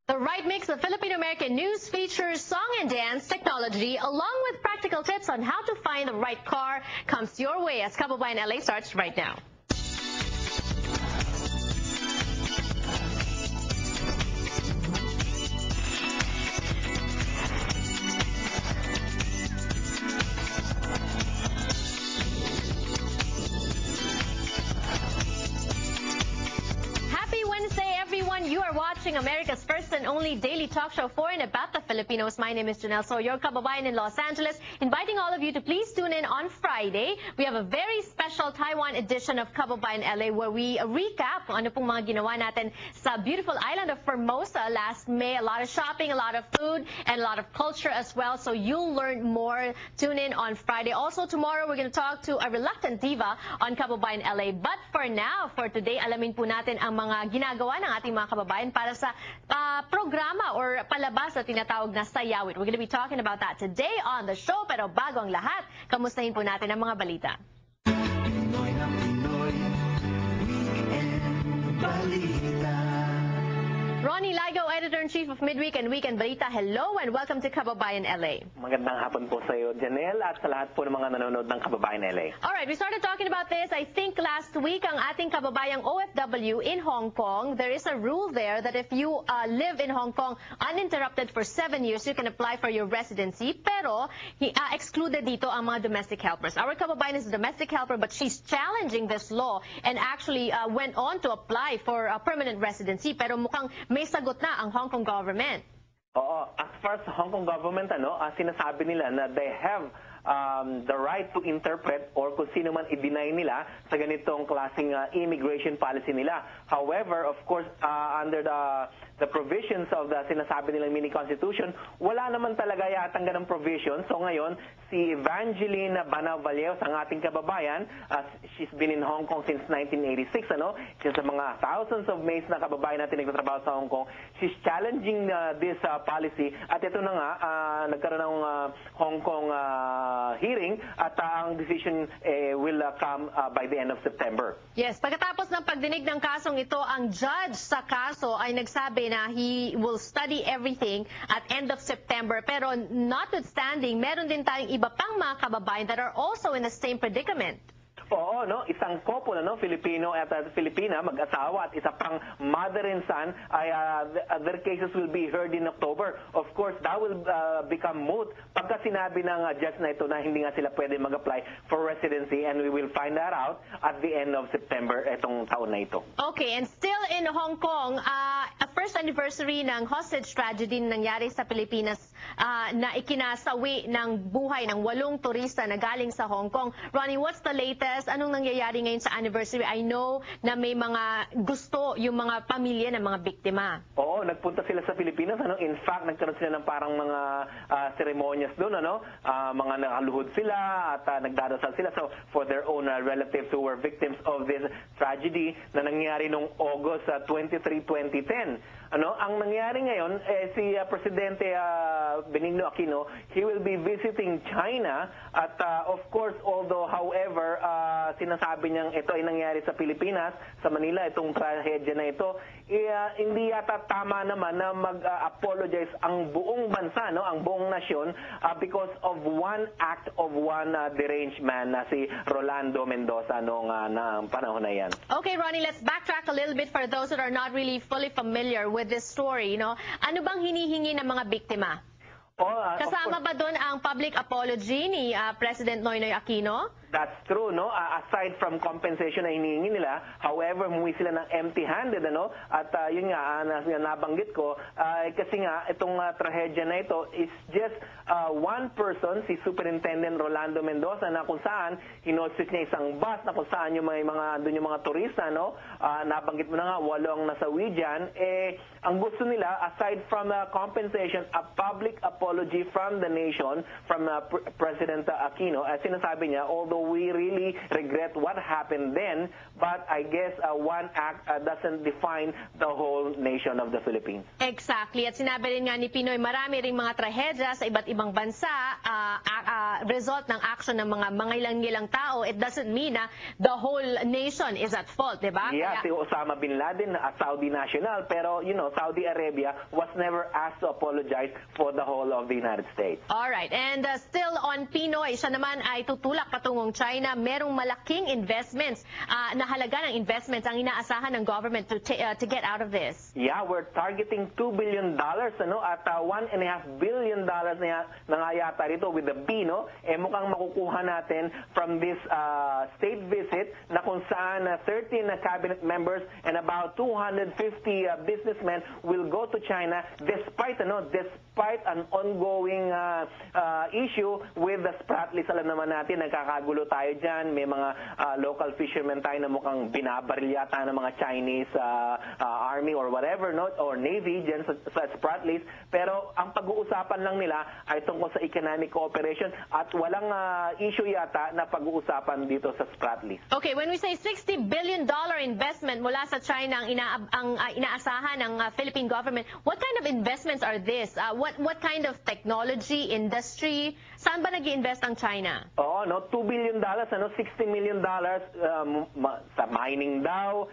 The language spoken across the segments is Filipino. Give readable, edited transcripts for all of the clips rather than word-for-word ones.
The right mix of Filipino-American news, features, song and dance, technology, along with practical tips on how to find the right car comes your way as Kababayan LA starts right now. You are watching America's first and only daily talk show for and about the Filipinos. My name is Janelle So, your Kababayan in Los Angeles, inviting all of you to please tune in on Friday. We have a very special Taiwan edition of Kababayan LA where we recap kung ano pong mga ginawa natin sa beautiful island of Formosa last May. A lot of shopping, a lot of food, and a lot of culture as well. So you'll learn more. Tune in on Friday. Also tomorrow, we're going to talk to a reluctant diva on Kababayan LA. But for now, for today, alamin po natin ang mga ginagawa ng ating mga kababayan para sa programa or palabas na tinatawag na Sayawit. We're going to be talking about that today on the show. Pero bago ang lahat, kamustahin po natin ang mga balita. Pinoy na Pinoy, Weekend Balita. Ronnie Ligo, Editor-in-Chief of Midweek and Weekend Balita. Hello and welcome to Kababayan LA. Magandang hapon po sa iyo, Janelle, at sa lahat po ng mga nanonood ng Kababayan LA. Alright, we started talking about this, I think last week, ang ating kababayang OFW in Hong Kong. There is a rule there that if you live in Hong Kong uninterrupted for 7 years, you can apply for your residency. Pero, excluded dito ang mga domestic helpers. Our kababayan is a domestic helper, but she's challenging this law and actually went on to apply for a permanent residency. Pero mukhang may sagot na ang Hong Kong government. Oo, as far as Hong Kong government, sinasabi nila na they have the right to interpret or kung sino man i-deny nila sa ganitong klaseng immigration policy nila. However, of course, under the provisions of the sinasabi nilang mini-constitution, wala naman talaga yatang ganang provision. So ngayon, si Evangeline Banao-Vallejos, ang ating kababayan, she's been in Hong Kong since 1986, Kasi sa mga thousands of Mays na kababayan natin nagtatrabaho sa Hong Kong, she's challenging this policy. At ito na nga, nagkaroon ng Hong Kong hearing at ang decision will come by the end of September. Yes, pagkatapos ng pagdinig ng kasong ito, ang judge sa kaso ay nagsabi na he will study everything at end of September. Pero notwithstanding, meron din tayong iba pang mga kababayan that are also in the same predicament. Oo, isang couple, Filipino at Filipina, mag-asawa at isa pang mother and son, ay their cases will be heard in October. Of course, that will become moot pagka sinabi ng judge na ito na hindi nga sila pwede mag-apply for residency, and we will find that out at the end of September itong taon na ito. Okay, and still in Hong Kong, a first anniversary ng hostage tragedy na nangyari sa Pilipinas na ikinasawi ng buhay ng 8 turista na galing sa Hong Kong. Ronnie, what's the latest? Anong nangyayari ngayon sa anniversary? I know na may mga gusto yung mga pamilya ng mga biktima. Oo, nagpunta sila sa Pilipinas. In fact, nagkaroon sila ng parang mga seremonyas doon. Mga nakaluhod sila at nagdadasal sila for their own relatives who were victims of this tragedy na nangyari noong August 23, 2010. Ang nangyari ngayon, si Presidente Benigno Aquino, he will be visiting China at of course, however, sinasabi niyang ito ay nangyari sa Pilipinas, sa Manila, itong trahedya na ito, hindi yata tama naman na mag-apologize ang buong bansa, ang buong nasyon, because of one act of one deranged man na si Rolando Mendoza noong panahon na yan. Okay, Ronnie, let's backtrack a little bit for those that are not really fully familiar with this story. Ano bang hinihingi ng mga biktima? Kasama ba doon ang public apology ni President Noynoy Aquino? That's true, aside from compensation na hinihingi nila, however, umuwi sila ng empty-handed, at yun nga, nabanggit ko, kasi nga, itong trahedya na ito is just one person, si Superintendent Rolando Mendoza, na kung saan hinostis niya isang bus, na kung saan yung doon yung mga turista, nabanggit mo na nga, 8 ang nasawi dyan, ang gusto nila, aside from compensation, a public apology from the nation, from President Aquino, sinasabi niya, although we really regret what happened then, but I guess one act doesn't define the whole nation of the Philippines. Exactly. At sinabi rin nga ni Pinoy, marami ring mga trahedya sa iba't ibang bansa, result ng action ng mga ilang tao. It doesn't mean na the whole nation is at fault, di ba? Yeah, si Osama bin Laden, a Saudi national, pero Saudi Arabia was never asked to apologize for the whole of the United States. Alright, and still on Pinoy, siya naman ay tutulak patungong China. Merong malaking investments, na halaga ng investments ang inaasahan ng government to get out of this. Yeah, we're targeting $2 billion, at $1.5 billion na nga yata rito with the B, mukhang makukuha natin from this state visit na kung saan 13 cabinet members and about 250 businessmen will go to China despite an ongoing issue with the Sprat list. Alam naman natin, nagkakagulo tayo dyan. May mga local fishermen tayo na mukhang binabaril yata ng mga Chinese army or whatever, or Navy dyan sa Sprat list. Pero ang pag-uusapan lang nila ay tungkol sa economic cooperation at walang issue yata na pag-uusapan dito sa Sprat list. Okay, when we say $60 billion investment mula sa China ang inaasahan ng Philippine government, what kind of investments are this? What kind of technology, industry? Saan ba nag-i-invest ang China? Oo, $2 billion, $60 million sa mining daw,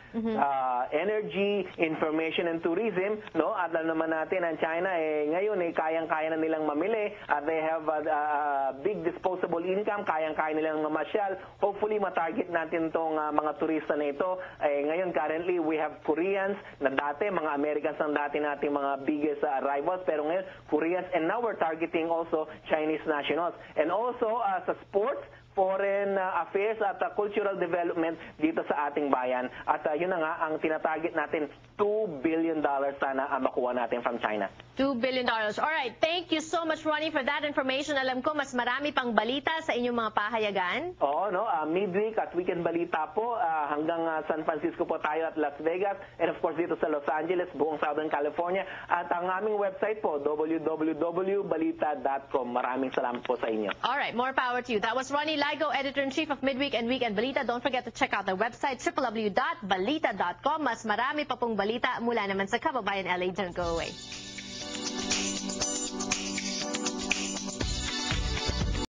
energy, information and tourism, At alam naman natin ang China ngayon kayang-kaya na nilang mamili. They have a big disposable income, kayang-kaya nilang mamasyal. Hopefully matarget natin tong mga turista na ito. Ngayon currently we have Koreans na dati mga Americans ang dati nating mga biggest rivals, pero ngayon Koreans, and now we're targeting also Chinese nationals. And also sa sports, foreign affairs at cultural development dito sa ating bayan. At yun na nga ang tinatarget natin, $2 billion sana ang makuha natin from China. $2 billion. Alright, thank you so much, Ronnie, for that information. Alam ko, mas marami pang balita sa inyong mga pahayagan. Oo, midweek at weekend balita po. Hanggang San Francisco po tayo at Las Vegas. And of course, dito sa Los Angeles, buong Southern California. At ang aming website po, www.balita.com. Maraming salamat po sa inyo. Alright, more power to you. That was Ronnie Ligo, Editor-in-Chief of Midweek and Weekend Balita. Don't forget to check out the website, www.balita.com. Mas marami pa pong balita mula naman sa Kababayan LA. Don't go away.